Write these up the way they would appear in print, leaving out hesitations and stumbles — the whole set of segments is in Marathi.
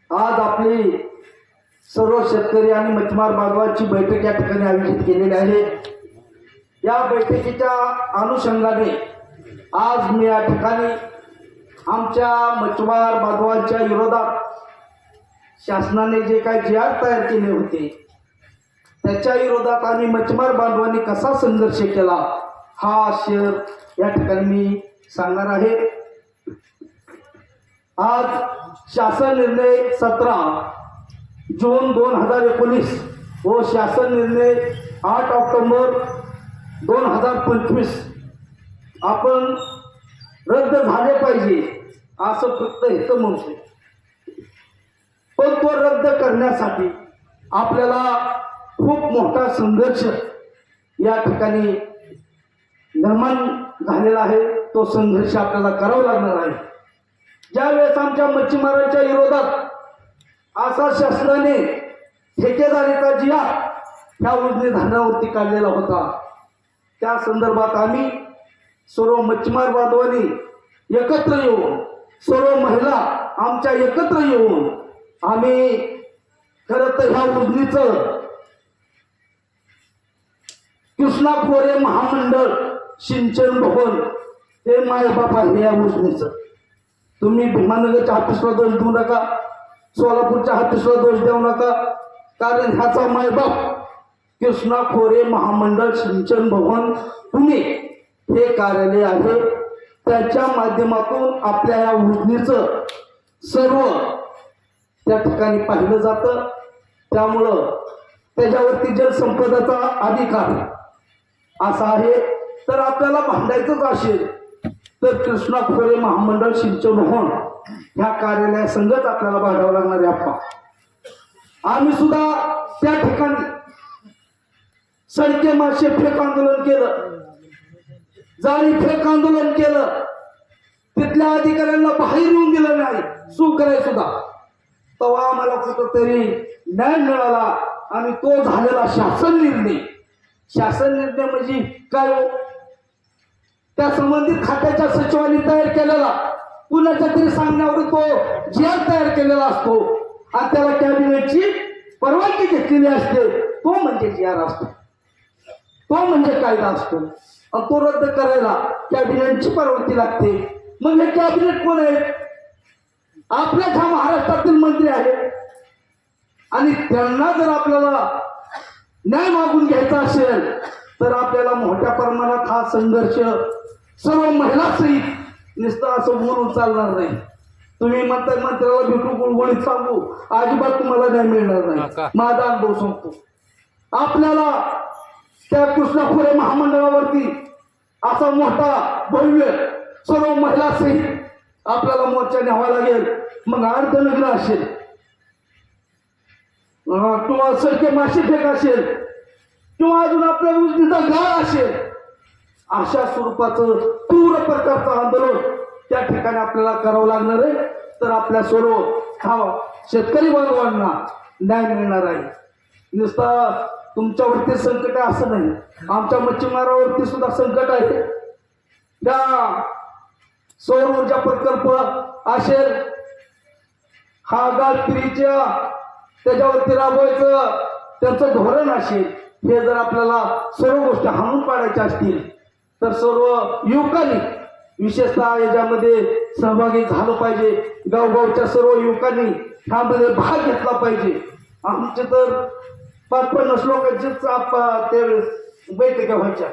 आज आपली सर्व शेतकरी आणि मच्छीमार बांधवांची बैठक या ठिकाणी आयोजित केलेली आहे। या बैठकीच्या अनुषंगाने आज मी या ठिकाणी आमच्या मच्छीमार बांधवांच्या विरोधात शासनाने जे काही जी.आर. तयार केले होते त्याच्या विरोधात आणि मच्छीमार बांधवांनी कसा संघर्ष केला हा शेअर या ठिकाणी मी सांगणार आहे। आज शासन निर्णय 17 जून 2019 व शासन निर्णय 8 ऑक्टोबर 2025 आपण रद्द झाले पाहिजे असं फक्त हेतू म्हणतो। पण तो रद्द करण्यासाठी आपल्याला खूप मोठा संघर्ष या ठिकाणी निर्माण झालेला आहे। तो संघर्ष आपल्याला करावा लागणार आहे। ज्यावेळेस आमच्या मच्छीमारांच्या विरोधात असा शासनाने ठेकेदारीचा जी.आर. ह्या उजनी धान्यावरती काढलेला होता, त्या संदर्भात आम्ही सर्व मच्छीमार बांधवांनी एकत्र येऊन, सर्व महिला आमच्या एकत्र येऊन आम्ही खरं तर ह्या उजनीचं कृष्णा खोरे महामंडळ सिंचन भवन हे मायबाप आहे। या उजनीचं तुम्ही भीमानगरच्या ऑफिसला दोष देऊ नका, सोलापूरच्या ऑफिसला दोष देऊ नका, कारण ह्याचा मायबाप कृष्णा खोरे महामंडळ सिंचन भवन पुणे हे कार्यालय आहे। त्याच्या माध्यमातून आपल्या या उजनीचं सर्व त्या ठिकाणी पाहिलं जातं। त्यामुळं त्याच्यावरती जलसंपदाचा अधिकार असा आहे। तर आपल्याला भांडायचंच असेल तर कृष्णा खोरे महामंडळ सिंचन भवन ह्या कार्यालयासंगत आपल्याला भांडावं लागणार आहे। आप्पा आम्ही सुद्धा त्या ठिकाणी सडके मासे फेक आंदोलन केलं, जाळी फेक आंदोलन केलं, तिथल्या अधिकाऱ्यांना बाहेर येऊन दिलं नाही सू कराय सुद्धा, तेव्हा आम्हाला कुठंतरी न्याय मिळाला। आणि तो झालेला शासन निर्णय म्हणजे काय हो, त्या संबंधित खात्याच्या सचिवांनी तयार केलेला कुणाच्या तरी सांगण्यावर तो जी.आर. तयार केलेला असतो आणि त्याला कॅबिनेटची परवानगी घेतलेली असते। तो म्हणजे जी.आर. असतो, तो म्हणजे कायदा असतो आणि तो रद्द करायला कॅबिनेटची परवानगी लागते। मग हे कॅबिनेट कोण आहे? आपल्या ज्या महाराष्ट्रातील मंत्री आहेत आणि त्यांना जर आपल्याला न्याय मागून घ्यायचा असेल तर आपल्याला मोठ्या प्रमाणात हा संघर्ष सर्व महिला सहित नुसतं असं बोलून चालणार नाही। तुम्ही म्हणताय मंत्र्याला भेटू गुळगुळीत सांगू, अजिबात तुम्हाला न्याय मिळणार नाही। माझा अनुभव सांगतो, आपल्याला त्या कृष्णा खोरे महामंडळावरती असा मोठा भव्य सर्व महिला सहित आपल्याला मोर्चा न्यावा लागेल। मग अर्धनग्न असेल किंवा सडके मासे फेक असेल किंवा अजून आपल्या उजनीचा गाळ असेल, अशा स्वरूपाचं तीव्र प्रकारचं आंदोलन त्या ठिकाणी आपल्याला करावं लागणार आहे। तर आपल्या सर्व शेतकरी बांधवांना न्याय मिळणार आहे। नुसतं तुमच्यावरती संकट आहे असं नाही, आमच्या मच्छीमारावरती सुद्धा संकट आहे। त्या सौर ऊर्जा प्रकल्प असेल, हा गाळपिरीच्या त्याच्यावरती राबवायचं त्यांचं धोरण असेल, हे जर आपल्याला सर्व गोष्टी हाणून पाडायच्या असतील तर सर्व युवकांनी विशेषतः याच्यामध्ये सहभागी झालं पाहिजे। गावगावच्या सर्व युवकांनी ह्यामध्ये भाग घेतला पाहिजे। आमचे तर 5-50 लोकांचीच त्यावेळेस बैठका व्हायच्या।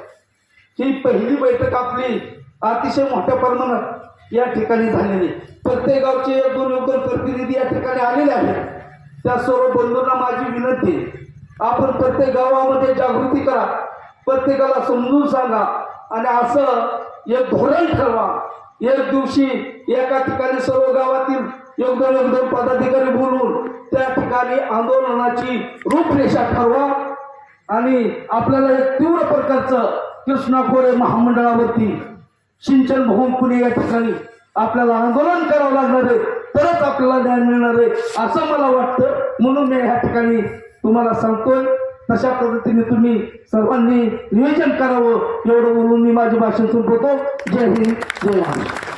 ही पहिली बैठक आपली अतिशय मोठ्या प्रमाणात या ठिकाणी झालेली। प्रत्येक गावचे 1-2 युवक प्रतिनिधी या ठिकाणी आलेले आहेत। त्या सर्व बंधूंना माझी विनंती, आपण प्रत्येक गावामध्ये जागृती करा, प्रत्येकाला समजून सांगा आणि असं एक धोरण ठरवा। एक दिवशी एका ठिकाणी सर्व गावातील 1-2 पदाधिकारी बोलून त्या ठिकाणी आंदोलनाची रूपरेषा ठरवा आणि आपल्याला एक तीव्र प्रकारचं कृष्णा खोरे महामंडळावरती सिंचन भवन पुणे या ठिकाणी आपल्याला आंदोलन करावं लागणार आहे, तरच आपल्याला न्याय मिळणार आहे असं मला वाटतं। म्हणून मी ह्या ठिकाणी तुम्हाला सांगतोय, तशा पद्धतीने तुम्ही सर्वांनी नियोजन करावं एवढं बोलून मी माझी भाषण संपवतो। जय हिंद, जय महाराष्ट्र।